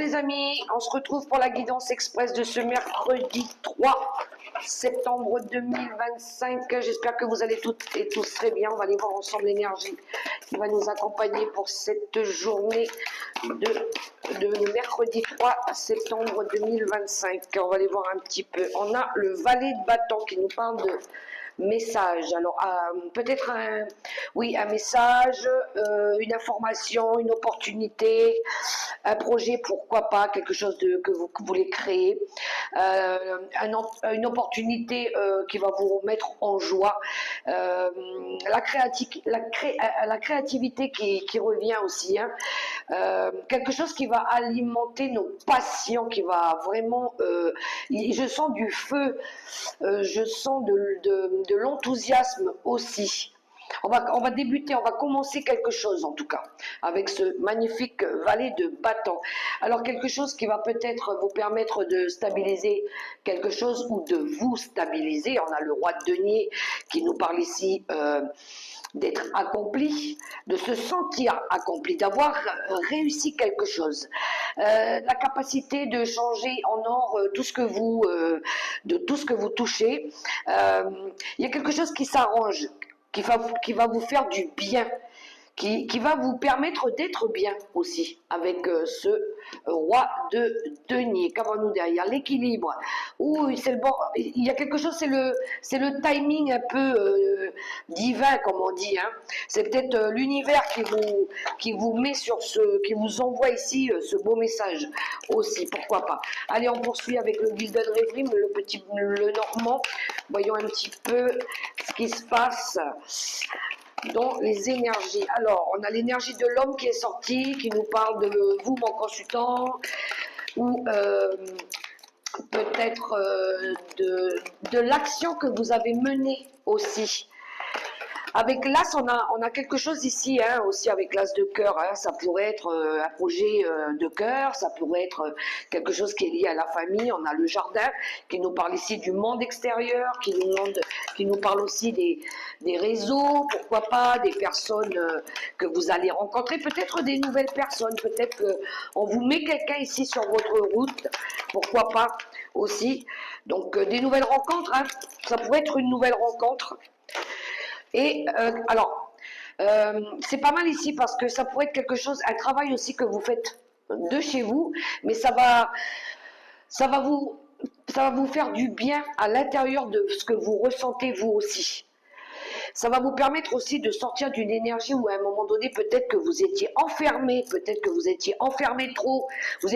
les amis, on se retrouve pour la guidance express de ce mercredi 3 septembre 2025. J'espère que vous allez toutes et tous très bien. On va aller voir ensemble l'énergie qui va nous accompagner pour cette journée de mercredi 3 septembre 2025. On va aller voir un petit peu. On a le valet de bâton qui nous parle de message. Alors, peut-être un message, une information, une opportunité, un projet, pourquoi pas, quelque chose que vous voulez créer, une opportunité qui va vous mettre en joie, la créativité qui revient aussi, hein, quelque chose qui va alimenter nos passions, qui va vraiment, je sens du feu, je sens de l'enthousiasme aussi. On va débuter, on va commencer quelque chose en tout cas, avec ce magnifique valet de bâton. Alors quelque chose qui va peut-être vous permettre de stabiliser quelque chose ou de vous stabiliser. On a le roi de denier qui nous parle ici d'être accompli, de se sentir accompli, d'avoir réussi quelque chose. La capacité de changer en or tout ce que vous touchez. Il y a quelque chose qui s'arrange, qui va vous faire du bien, qui va vous permettre d'être bien aussi avec ce roi de denier. Qu'avons-nous derrière? L'équilibre. Oui, c'est le bon. Il y a quelque chose, c'est le timing un peu divin, comme on dit. Hein. C'est peut-être l'univers qui vous met sur qui vous envoie ici ce beau message aussi. Pourquoi pas? Allez, on poursuit avec le Golden Reverie, le Normand. Voyons un petit peu ce qui se passe dans les énergies. Alors, on a l'énergie de l'homme qui est sortie, qui nous parle de vous, mon consultant, ou peut-être de l'action que vous avez menée aussi. Avec l'As, on a quelque chose ici, hein, aussi avec l'As de cœur. Hein, ça pourrait être un projet de cœur, ça pourrait être quelque chose qui est lié à la famille. On a le jardin qui nous parle ici du monde extérieur, qui nous parle aussi des réseaux, pourquoi pas, des personnes que vous allez rencontrer, peut-être des nouvelles personnes, peut-être qu'on vous met quelqu'un ici sur votre route, pourquoi pas aussi. Donc des nouvelles rencontres, hein, ça pourrait être une nouvelle rencontre. Et alors, c'est pas mal ici parce que ça pourrait être quelque chose, un travail aussi que vous faites de chez vous, mais ça va vous faire du bien à l'intérieur de ce que vous ressentez vous aussi. Ça va vous permettre aussi de sortir d'une énergie où à un moment donné, peut-être que vous étiez enfermé, peut-être que vous étiez enfermé trop, vous